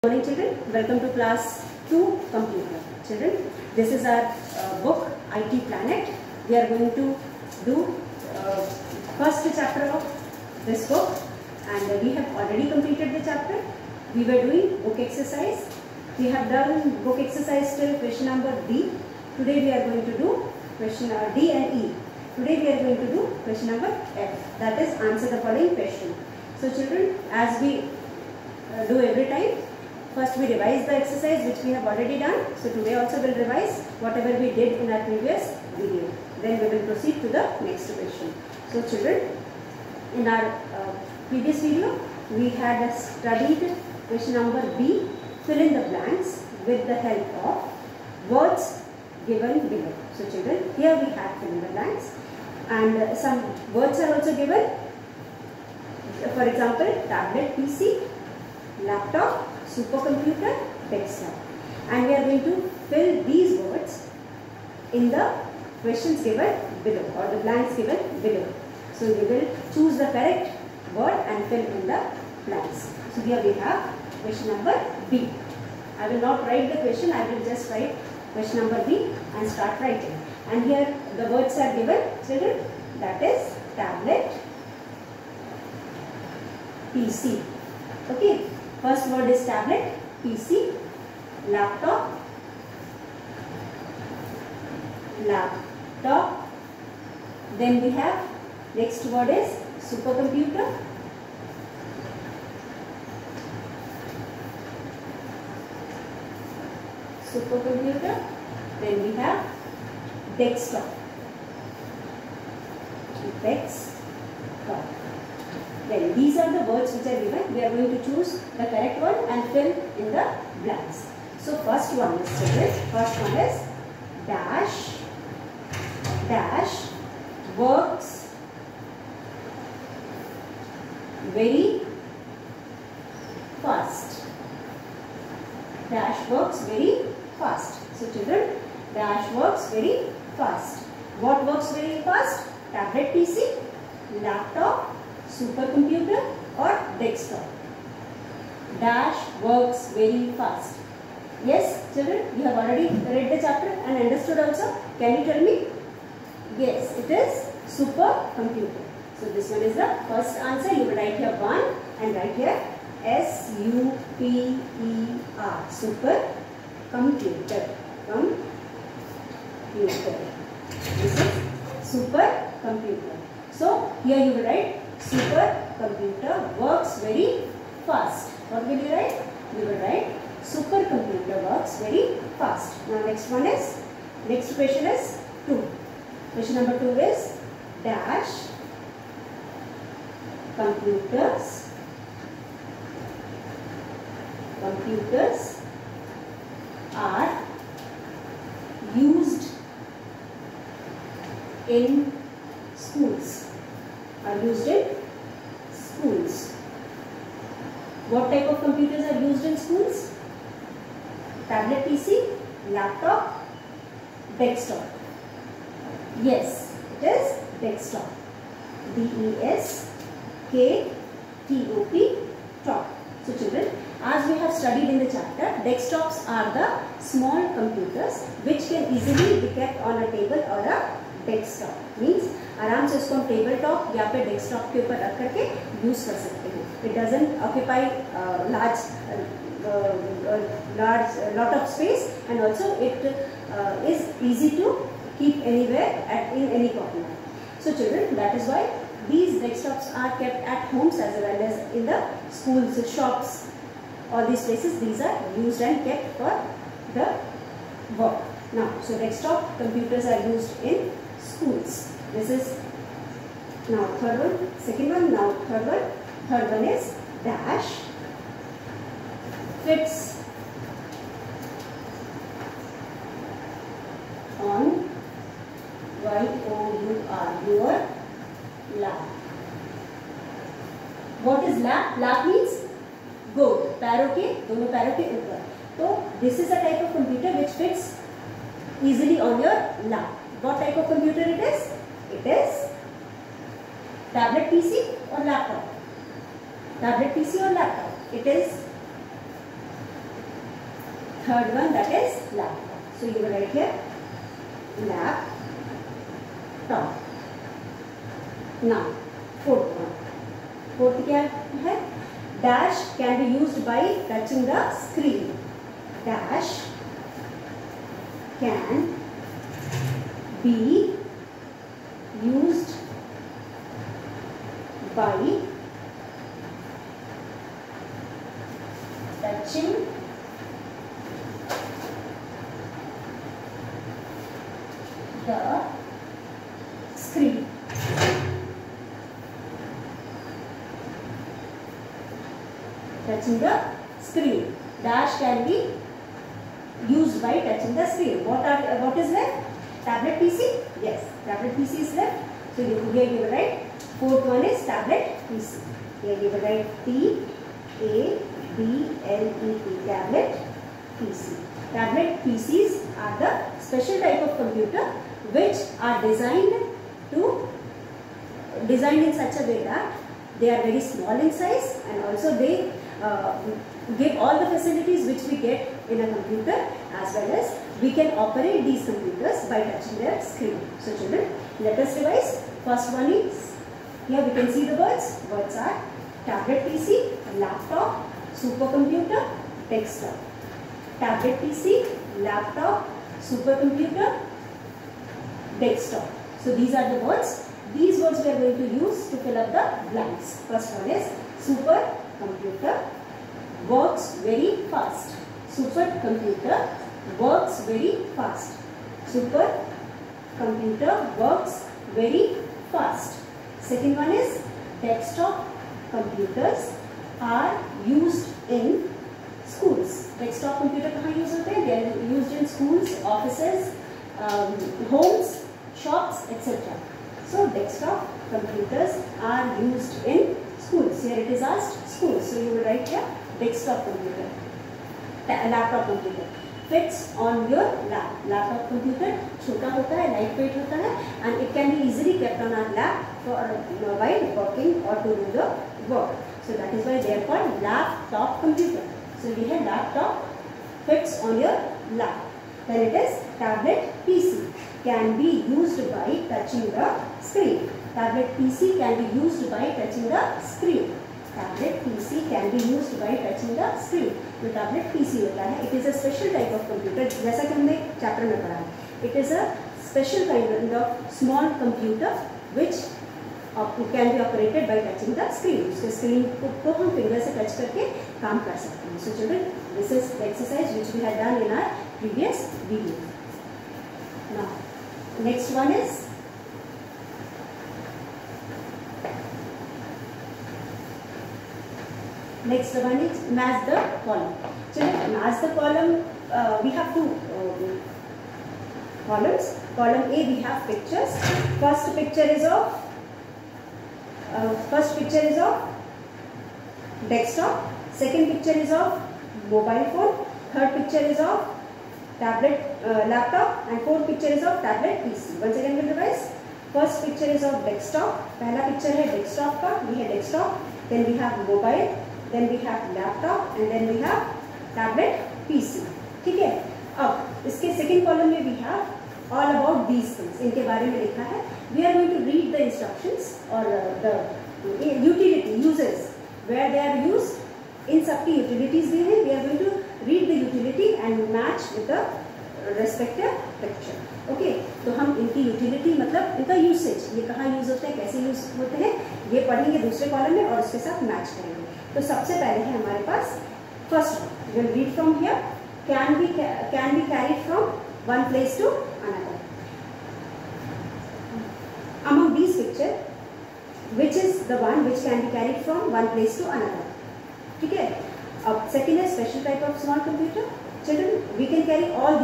Good morning children, welcome to class 2 computer. Children, this is our book IT Planet. We are going to do first chapter of this book and we have already completed the chapter. We were doing book exercise. We have done book exercise till question number D. Today we are going to do question D and E. Today we are going to do question number F, that is answer the following question. So children, as we do every time, first we revise the exercise which we have already done. So today also we will revise whatever we did in our previous video. Then we will proceed to the next question. So children, in our previous video we had studied question number B, fill in the blanks with the help of words given below. So children, here we have fill in the blanks and some words are also given. For example, tablet, PC, laptop, supercomputer, desktop, and we are going to fill these words in the questions given below or the blanks given below. So we will choose the correct word and fill in the blanks. So here we have question number B. I will not write the question, I will just write question number B and start writing. And here the words are given, children, that is tablet, PC. Okay. First word is tablet, PC, laptop, then we have next word is supercomputer, then we have desktop. Then these are the words which are given. We are going to choose the correct one and fill in the blanks. So first one is dash works very fast. Dash works very fast. So children, dash works very fast. What works very fast? Tablet, PC, laptop, supercomputer or desktop. Dash works very fast. Yes, children, you have already read the chapter and understood also. Can you tell me? Yes, it is supercomputer. So this one is the first answer. You will write here 1 and write here SUPER. Supercomputer. This is supercomputer. So here you will write supercomputer works very fast. What will you write? You will write supercomputer works very fast. Now next question is 2. Question number 2 is dash computers are used in schools. What type of computers are used in schools? Tablet, PC, laptop, desktop. Yes, it is desktop. DESKTOP, top. So children, as we have studied in the chapter, desktops are the small computers which can easily be kept on a table or a desktop. Means आराम से उसको हम table top या फिर desktop के ऊपर रख करके यूज कर सकते हैं. It doesn't occupy lot of space and also it is easy to keep anywhere in any corner. So children, that is why these desktops are kept at homes as well as in the schools, shops, all these places. These are used and kept for the work. Now, so desktop computers are used in schools. This is now third one, second one, now third one. Third one is dash fits on your lap. What is lap? Lap means goat, पैरों के दोनों पैरों के ऊपर. So this is a type of computer which fits easily on your lap. What type of computer it is? It is tablet, PC or laptop. Tablet, PC or laptop. It is third one, that is laptop. So you will write here laptop. Now fourth one, fourth क्या है? Dash can be used by touching the screen. Dash can be used by touching the screen. Touching the screen. Dash can be used by touching the screen. What is left? Tablet PC. Yes, tablet PC is left. So here you will write. Fourth one is tablet PC. Here you will write TABLET, tablet PC. Tablet PCs are the special type of computer which are designed in such a way that they are very small in size, and also they give all the facilities which we get in a computer, as well as we can operate these computers by touching their screen. So children, let us revise. First one is, here we can see the words. Words are tablet PC, laptop, supercomputer, desktop. Tablet PC, laptop, supercomputer, desktop. So these are the words. These words we are going to use to fill up the blanks. First one is supercomputer, works very fast. Supercomputer works very fast. Supercomputer works very fast. Second one is desktop computers are used in schools. Desktop computer कहाँ use होते हैं? They are used in schools, offices, homes, shops, etc. So desktop computers are used in schools. Here it is asked schools. So you will write here desktop computer. Laptop computer fits on your lap. Laptop computer छोटा होता है, lightweight होता है, and it can be easily kept on our lap for while working or to do the work. So that is why they are called laptop computer. So we have laptop fits on your lap. Then it is tablet PC, can be used by touching the screen. Tablet PC can be used by touching the screen. Tablet PC can be used by touching the screen. जो tablet PC होता है, it is a special type of computer. जैसा कि हमने chapter में पढ़ा है, it is a special kind of small computer which can be operated by touching the screen. उसके screen को हम finger से touch करके काम कर सकते हैं. So children, this is the exercise which we had done in our previous video. Now, next one is match the column. Children, match the column. We have two columns. Column A, we have pictures. First picture is of desktop. Second picture is of mobile phone. Third picture is of tablet, laptop, and fourth picture is of tablet PC. Once again we'll revise. First picture is of desktop. पहला picture है desktop का. We have desktop. Then we have mobile. Then we have laptop. And then we have tablet PC. ठीक है. अब इसके second column में we have all about these things. इनके बारे में लिखा है. We are going to read the instructions or the utility uses where they are used. इन सबकी utilities दी हैं. We are going to read the utility and match with the respective picture. Okay, तो हम इनकी यूटिलिटी मतलब इनका usage, ये कहाँ use होते हैं, कैसे यूज होते हैं, ये पढ़ेंगे दूसरे कॉलम में और उसके साथ मैच करेंगे. तो सबसे पहले है हमारे पास first one. Will read from here. Can be carried from one place to another. Among these picture which is the one which can be carried from one place to another. ठीक है. अब सेकेंड है special type of small computer. Children, we can carry all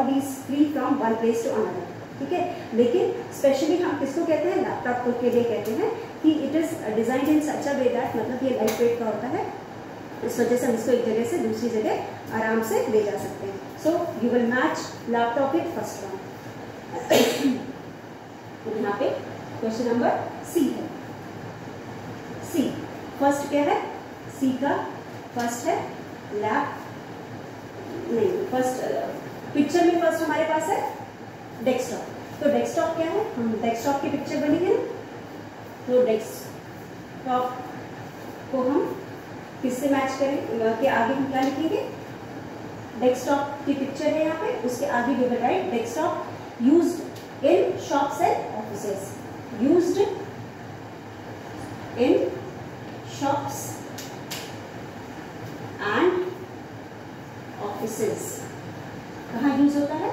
these three from one place to another. ठीक है. लेकिन specially हम किसको कहते हैं, लैपटॉप के लिए कहते हैं कि it is design in such a way that, मतलब ये लाइट वेट का होता है, इस वजह से हम इसको एक जगह से दूसरी जगह आराम से ले जा सकते हैं. सो you will match laptop with first one. यहाँ पे क्वेश्चन नंबर सी है. सी फर्स्ट क्या है, सी का फर्स्ट है नहीं, फर्स्ट पिक्चर में फर्स्ट हमारे पास है डेस्कटॉप। तो डेस्कटॉप क्या है, हम डेस्कटॉप की पिक्चर बनी है, तो डेस्कटॉप को हम किससे मैच करें कि आगे हम क्या लिखेंगे, डेस्कटॉप की पिक्चर है यहाँ पे, उसके आगे we will write desktop used in shops and offices, used in shops and offices. कहाँ यूज होता है,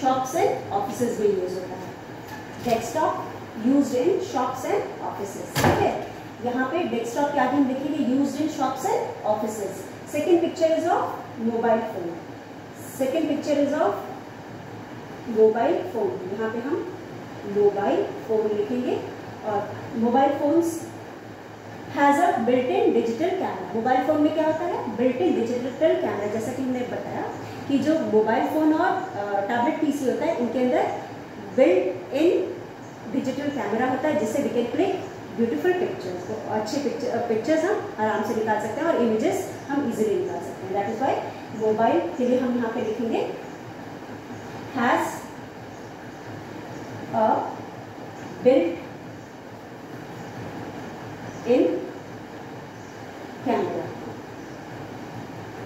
शॉप्स एंड ऑफिसेस में यूज होता है। Desktop used in shops and offices, ठीक है। यहाँ पे डेस्कटॉप के आगे हम लिखेंगे used in shops and offices. Second picture is of mobile phone, second picture is of mobile phone. यहाँ पे हम मोबाइल फोन लिखेंगे और mobile phones has a built in digital camera. Mobile phone में क्या होता है, बिल्ट इन डिजिटल कैमरा। जैसा कि हमने बताया कि जो मोबाइल फोन और टैबलेट पीसी होता है, इनके अंदर बिल्ट इन डिजिटल कैमरा होता है, जिससे we can click beautiful pictures. तो अच्छे पिक्चर्स हम आराम से निकाल सकते हैं और इमेजेस हम इजीली निकाल सकते हैं। दैट इज वाई मोबाइल के लिए हम यहाँ पे लिखेंगे has a built in camera,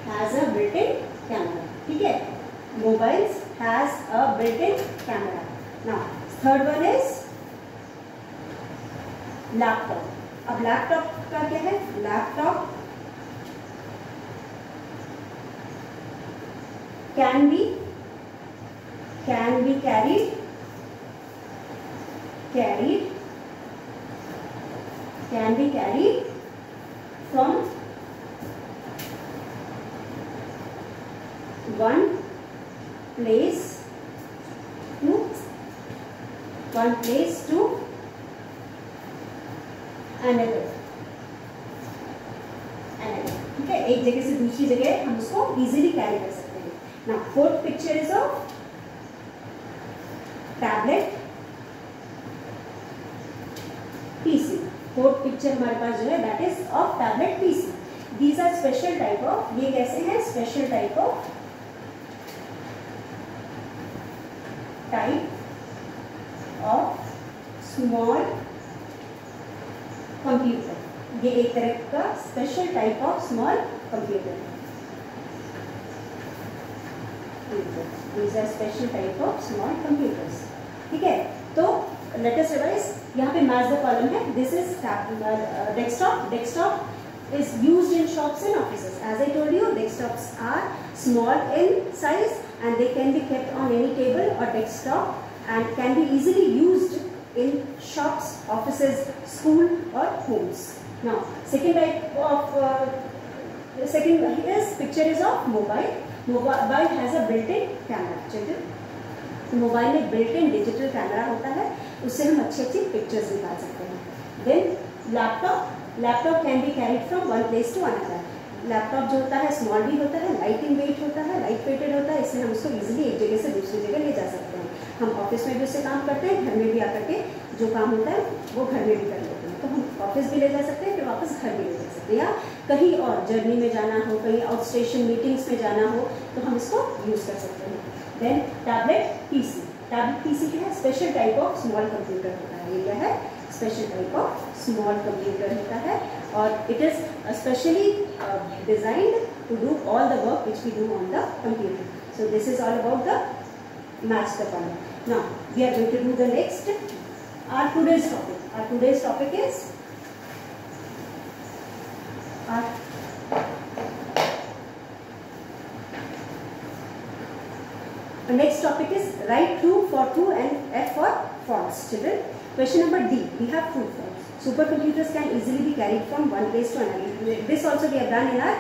has a built in camera, ठीक है। Mobiles has a built in camera. Now third one is laptop. अब लैपटॉप का क्या है, laptop can B carried can be carried from one place to another, ठीक है। एक जगह से दूसरी जगह हम उसको इजीली कैरी कर सकते हैं। Now fourth picture is of tablet PC. Fourth picture हमारे पास जो है that is of tablet PC. These are special type of, ये कैसे हैं, special type of small computer. ये एक तरह का special type of small computer है। These are special type of small computers, ठीक है। तो let us revise, यहाँ पे match the column है। This is desktop. Desktop is used in shops and offices. As I told you, desktops are small in size and they can be kept on any table or desktop and can be easily used in shops, offices, school or homes. Now, second type of second is picture is of mobile. Mobile has a built in camera. चलिए, mobile में built in digital camera होता है, उससे हम अच्छी pictures निकाल सकते हैं। Then laptop can be carried from one place to another. Laptop जो होता है स्मॉल भी होता है, लाइट इन वेट होता है, लाइट वेटेड होता है, इससे हम उसको इजीली एक जगह से दूसरी जगह ले जा सकते हैं। हम ऑफिस में भी उससे काम करते हैं, घर में भी आकर के जो काम होता है वो घर में भी कर लेते हैं। तो हम ऑफिस भी ले जा सकते हैं, फिर वापस घर भी ले जा सकते हैं, या कहीं और जर्नी में जाना हो, कहीं आउट स्टेशन मीटिंग्स में जाना हो तो हम इसको यूज कर सकते हैं। Then tablet PC. Tablet PC क्या है, special type of small computer होता है। ये क्या है, special type of small computer होता है और it is specially designed to do all the work which we do on the computer. So this is all about the match the column. Now we are going to do the next our today's topic. Our today's topic is the next topic is write true for true and F for false. Children, question number D. We have true false. Supercomputers can easily be carried from one place to another. This also we have done in our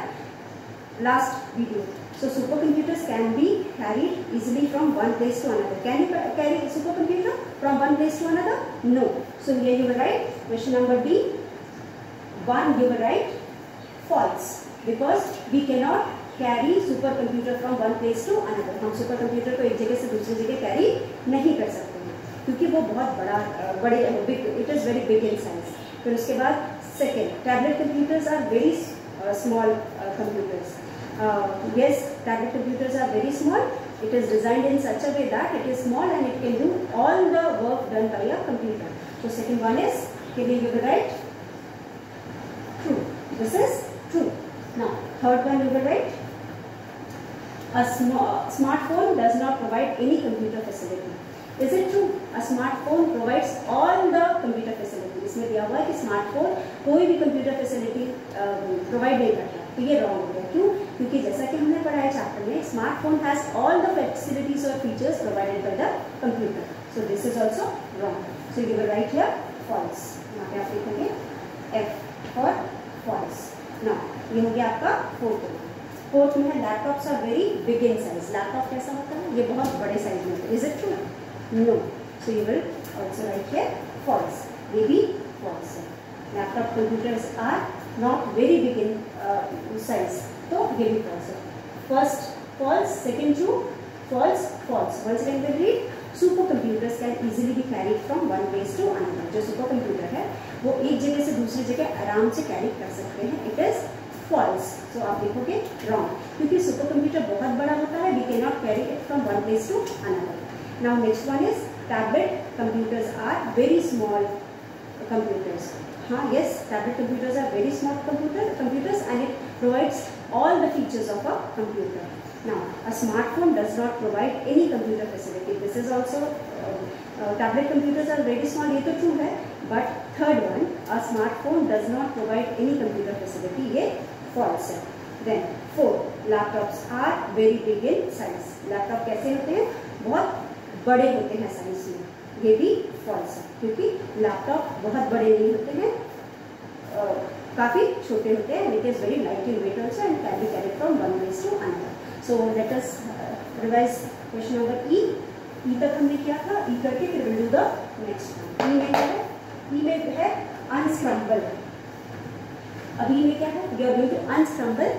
last video. So supercomputers can be carried easily from one place to another. Can you carry a supercomputer from one place to another? No. So here you will write question number D. 1 you will write false because we cannot carry supercomputer from one place to another. हम supercomputer को एक जगह से दूसरी जगह carry नहीं कर सकते हैं क्योंकि वो बहुत बड़े it is very big in size. फिर उसके बाद second, tablet computers are very small computers. Yes, tablet computers are very small. It is designed in such a way that it is small and it can do all the work done by a computer. So second one is, can you give the right? True. This is true. Now third one you will write. A smartphone does not provide any computer facility. Is it true? A smartphone provides all the computer facility. इसमें दिया हुआ है कि smartphone कोई भी computer facility provide नहीं करता, तो ये रॉन्ग हो गया. क्यों? क्योंकि जैसा कि हमने पढ़ा है चैप्टर में, smartphone has all the facilities और features provided by the computer. So this is also wrong. So you will write here false. यहाँ पे आप लिखेंगे F फॉर फॉल्स. नाउ ये हो गया आपका फोर्थ में है laptops are very big in size. Laptop कैसा होता है? ये बहुत बड़े साइज में होता है. Is it true? No. So you will also write here false. ये भी फॉल्स है. Laptop computers are not very big in size, तो ये भी फॉल्स है. First false, second true, false, false. Once again will read. Super computers can easily be carried from one place to another. जो super computer है वो एक जगह से दूसरी जगह आराम से कैरी कर सकते हैं. It is false. सो आप लिखोगे रॉन्ग, क्योंकि सुपर कंप्यूटर बहुत बड़ा होता है. We can not carry it from one place to another. Now next one is tablet computers are very small computers. Yes, tablet computers are very small computers and it provides all the features of a computer. Now, a smartphone does not provide any computer facility. This is also tablet computers are very small. ये तो true है, but third one, a smartphone does not provide any computer facility. ये false है. Then fourth, laptops are very big in size. Laptop कैसे होते हैं? बहुत बड़े होते हैं साइज में. ये भी फॉल्स है, क्योंकि लैपटॉप बहुत बड़े नहीं होते हैं, काफ़ी छोटे होते हैं. It is very light in weight also and can be carried from one place to another. So let us revise question number E तक हमने किया था. ई करके फिर will do the next one. E में क्या है? ई में है अनस्क्रम्बल. अब ई में क्या है? We are going to unscramble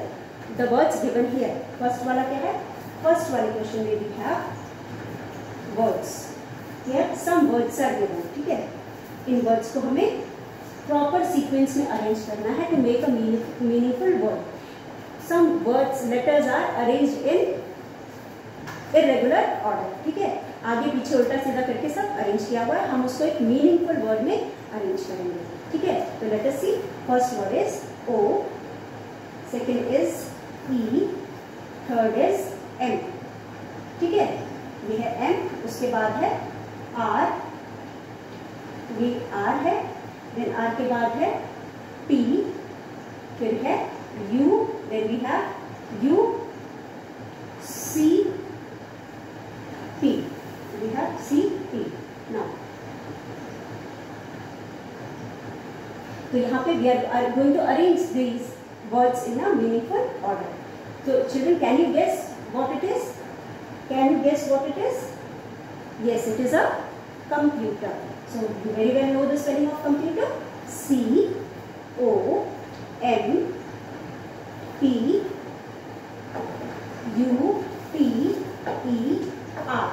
the words given here. First वाला क्या है? फर्स्ट वाले क्वेश्चन में we have words. Here some words are given. ठीक है, इन वर्ड्स को हमें प्रॉपर सीक्वेंस में अरेंज करना है to make a meaningful word. Some words letters are arranged in irregular order. ठीक है, आगे पीछे उल्टा सीधा करके सब अरेंज किया हुआ है. हम उसको एक मीनिंगफुल वर्ड में अरेंज करेंगे. ठीक है, तो let us see. First word is O, second is E, third is M. ठीक है, ये है M, उसके बाद है R, ये R है, देन R के बाद है P, फिर है U, then we have U, C, P, we have C, P. Now तो यहाँ पे we are going to arrange these words in a meaningful order. So children, can you guess what it is? Can you guess what it is? Yes, it is a computer. So you very well know the spelling of computer. C O M P U T E R.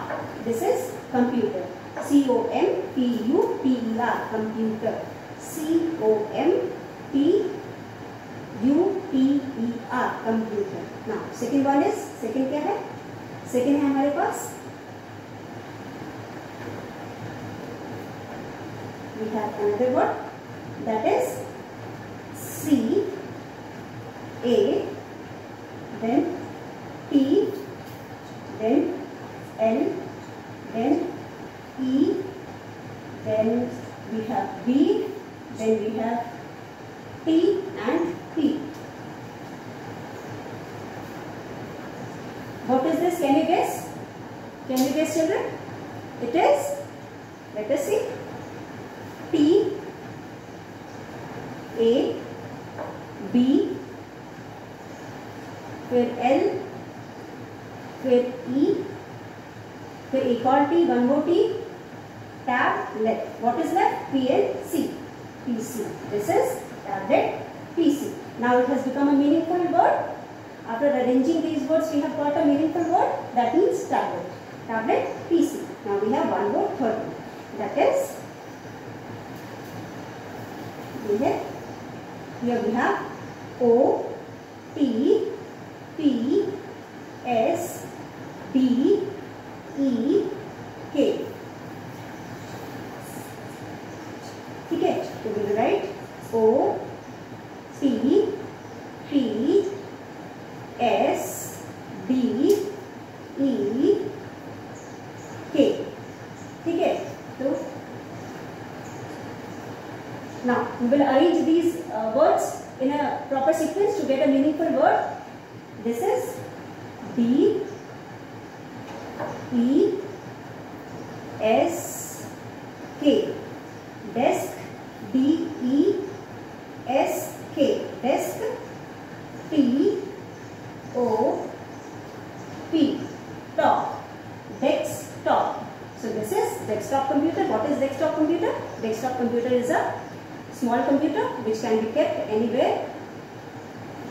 This is computer. C O M P U T E R. Computer. C O M P U T E R. Computer. Now second one is, second क्या है? second है हमारे पास, we have another word, that is C A, then T, then L, then E, then we have B, then we have T and P. What is this? Can you guess? Can you guess, children? It is, let us see, T, A, B, फिर L, फिर E, फिर एक और T, one more T, tab, left. What is left? P and C. PC. This is tablet PC. Now it has become a meaningful word. After arranging these words, we have got a meaningful word. That means tablet. Tablet PC. Now we have one word, third one. That is, here we have O, T, P, S D E K. ठीक है, तो we will write O P P S D E K. ठीक है, तो now we will arrange these words in a proper sequence to get a meaningful word. This is D E S K, desk. D E S K, desk. T O P, top, desktop. So this is desktop computer. What is desktop computer? Desktop computer is a small computer which can be kept anywhere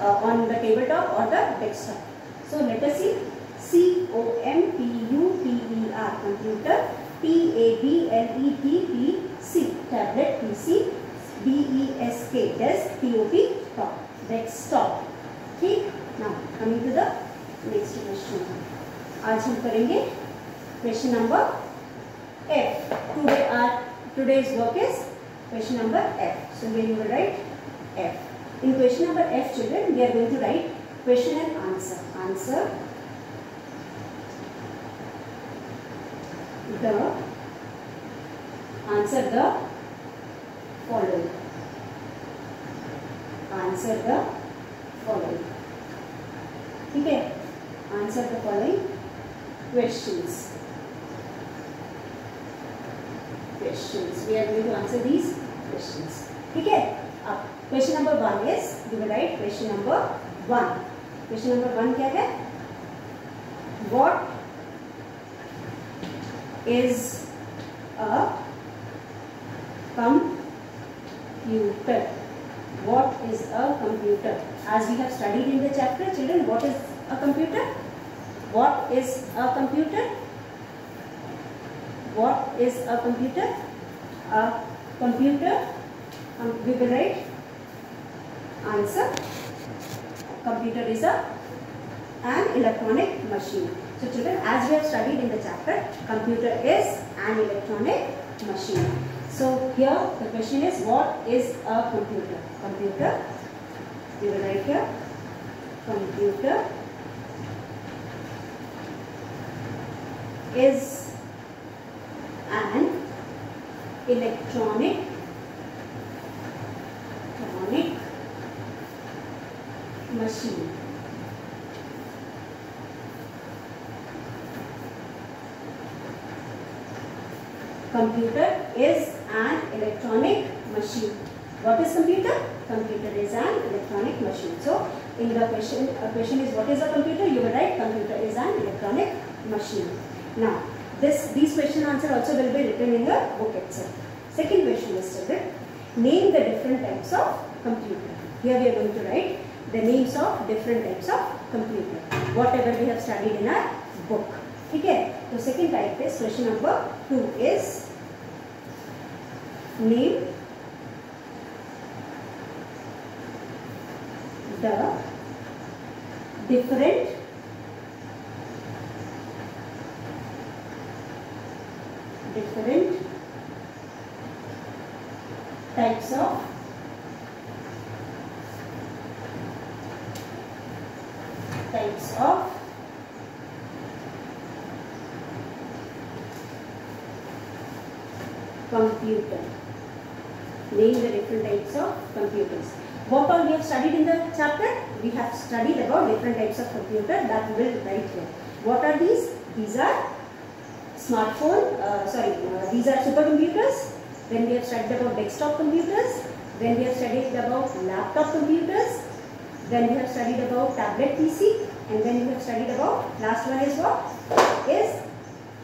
on the tabletop or the desktop. So let us see. C-O-M-P-U-T-E-R, computer. T-A-B-L-E-T-P-C, tablet, PC. D-E-S-K, desk. T-O-P, top, desktop. ठीक. Now coming to the next question. आज हम करेंगे question number F. Today's work is question number F. So here you will write F. In question number F, children, we are going to write question and answer. Answer the following. Answer the following. ठीक है, answer the following questions. We are going to answer these questions. ठीक है, अब question number 1 is, you will write question number 1. Question number 1 क्या है? What is a computer? What is a computer? As we have studied in the chapter, children, what is a computer? What is a computer? What is a computer? A computer, we will write answer. Computer is an electronic machine. So children, as we have studied in the chapter, computer is an electronic machine. So here the question is, what is a computer? Computer, we will write here, computer is an electronic machine. Computer is an electronic machine. What is computer? Computer is an electronic machine. So in the question is, what is a computer? You will write computer is an electronic machine. Now these question answer also will be written in your book itself. Second question is, children, name the different types of computer. Here we are going to write the names of different types of computer, whatever we have studied in our book. ठीक है, तो second type is, question number 2 is, name the different types of computer. Name the different types of computers. What all we have studied in the chapter? We have studied about different types of computer that we will write here. What are these? These are these are supercomputers. Then we have studied about desktop computers. Then we have studied about laptop computers. Then we have studied about tablet PC. And then we have studied about, last one is what? Is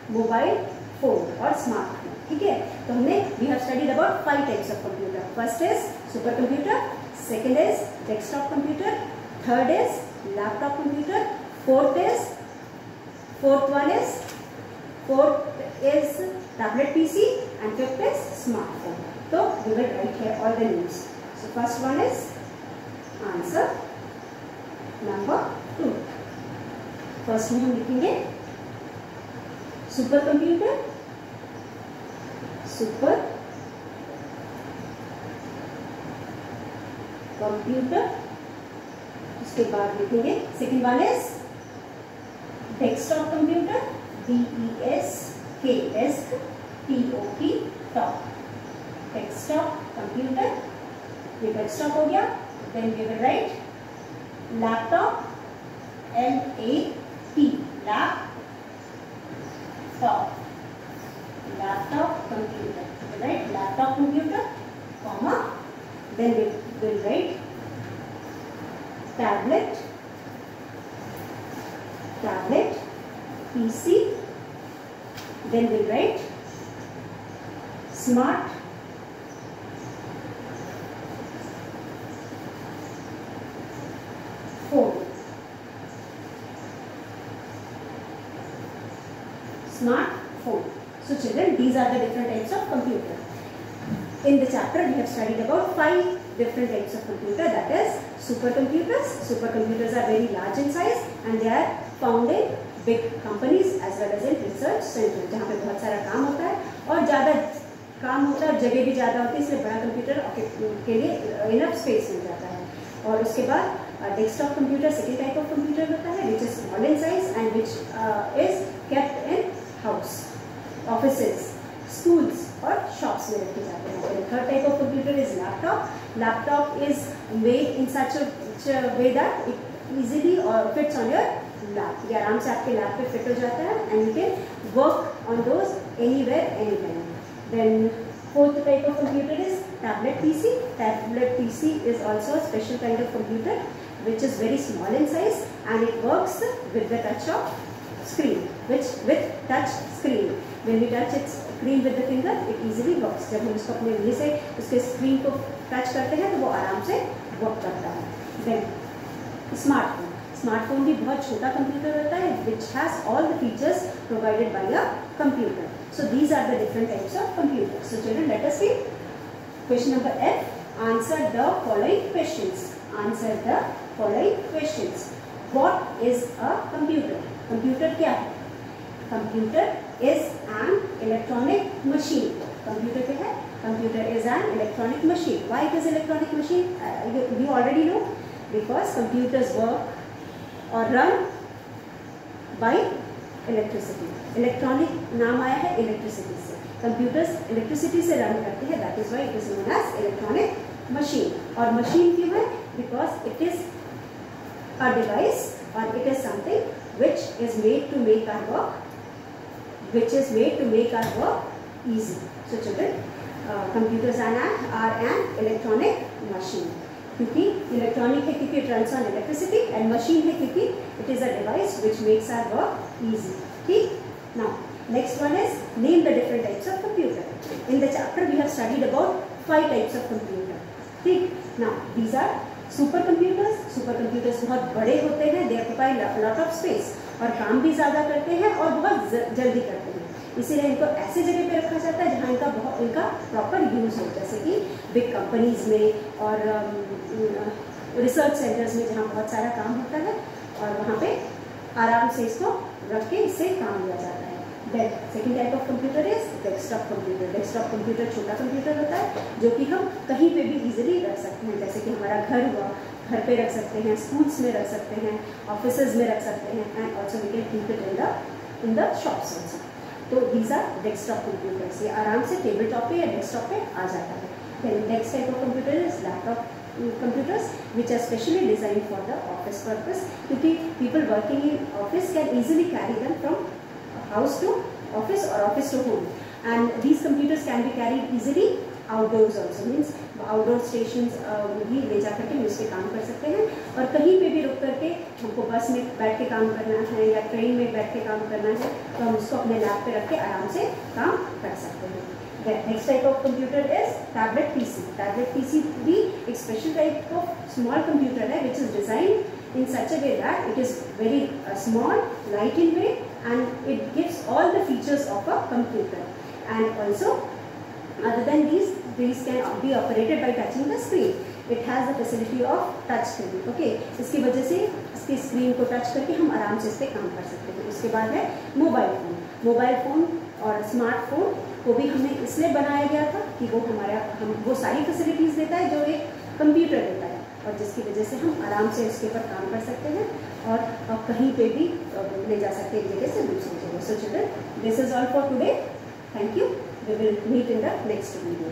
mobile phone or smartphone. ठीक है, तो हमने we have studied about 5 types of computer. First is supercomputer. Second is desktop computer. Third is laptop computer. Fourth one is tablet PC, and fifth is smartphone. So we will write here all the names. So first one is answer number 2. First में हम लिखेंगे super computer, super computer. उसके बाद लिखेंगे second one is desktop computer, DESK top, desktop computer, ये desktop हो गया। Then we will write laptop, LAP, laptop computer, write laptop computer, comma, then we will write tablet PC, then we'll write smart phone, smartphone. So children, these are the different types of computer. In the chapter we have studied about 5 different types of computer, that is supercomputers. Supercomputers are very large in size and they are found in big companies as well as in research centers, जहाँ पे बहुत सारा काम होता है और ज़्यादा काम होता है और जगह भी ज़्यादा होती है, इसलिए बड़ा कंप्यूटर के लिए इनफ स्पेस मिल जाता है। और उसके बाद desktop computer second type of computer होता है which is small in size and which is kept in house, offices, schools और शॉप्स में रखे जाते हैं। Third type of computer is laptop. Laptop is made in such way that it easily fits on your lap, ये आराम से आपके lap पे फिट हो जाता है and you can work on those anywhere any time. Then fourth type of computer is tablet PC. Tablet PC is also a special kind of computer which is very small in size and it works with the touch of screen, which with touch screen. When we touch its screen with the finger, it easily works. जब हम उसको अपने उंगली से उसके screen को touch करते हैं तो वो आराम से वर्क करता है। Then स्मार्टफोन, स्मार्टफोन भी बहुत छोटा कंप्यूटर होता है which has all the features provided by a computer. So these are the different types of computers. So children, let us see question number F. Answer the following questions. Answer the following questions. What is a computer? Computer क्या है? Computer is an electronic machine. Computer क्या है? Computer is an electronic machine. Why it is electronic machine? You already know, because computers work or run by electricity. Electronic नाम आया है electricity से, computers electricity से run करते हैं, that is why it is known as electronic machine. और machine क्यों है? Because it is a device और it is something which is made to make our work easy. So children, computers are an electronic machine. क्योंकि electronic है क्योंकि it runs on electricity and machine है क्योंकि it is a device which makes our work easy. ठीक, now next one is name the different types of computer. In the chapter we have studied about 5 types of computer. ठीक, now these are super computers. Super computers बहुत बड़े होते हैं, they occupy lot of space और काम भी ज़्यादा करते हैं और बहुत जल्दी करते हैं, इसीलिए इनको ऐसे जगह पे रखा जाता है जहाँ इनका प्रॉपर यूज़ हो, जैसे कि बिग कंपनीज में और रिसर्च सेंटर्स में जहाँ बहुत सारा काम होता है और वहाँ पे आराम से इसको रख के इससे काम लिया जाता है। Then second type of computer is desktop computer. Desktop computer छोटा कंप्यूटर होता है जो कि हम कहीं पे भी इजीली रख सकते हैं, जैसे कि हमारा घर हुआ, घर पे रख सकते हैं, स्कूल्स में रख सकते हैं, ऑफिसेज में रख सकते हैं and also we can keep it in the shops also. तो दीज आर डेस्कटॉप कंप्यूटर्स, ये आराम से टेबल टॉप पे या डेस्कटॉप पे आ जाता है। Then next type of computer is laptop computers which are specially designed for the office purpose, क्योंकि people working in office can easily carry them from house to office or office to home, and these computers can be carried easily outdoors also, means outdoor stations भी ले जा करके हम इस पर काम कर सकते हैं और कहीं पे भी रुक करके हमको बस में बैठ के काम करना है या ट्रेन में बैठ के काम करना है तो हम उसको अपने लैप पे रख के आराम से काम कर सकते हैं। Next type of computer is tablet PC. Tablet PC भी एक special type of small computer है which is design in such a way that it is very small, light in weight and it gives all the features of a computer, and also other than these can be operated by touching the screen. It has the facility of touch screen. Okay, इसकी वजह से इसकी screen को touch करके हम आराम से इस पर काम कर सकते हैं। उसके बाद है मोबाइल फ़ोन। मोबाइल फ़ोन और स्मार्टफोन को भी हमने इसलिए बनाया गया था कि वो वो सारी फैसिलिटीज़ देता है जो एक कंप्यूटर देता है, और जिसकी वजह से हम आराम से इसके ऊपर काम कर सकते हैं और कहीं पे भी ले जा सकते हैं एक जगह से दूसरी जगह। So children, this is all for today. Thank you. We will meet in the next video.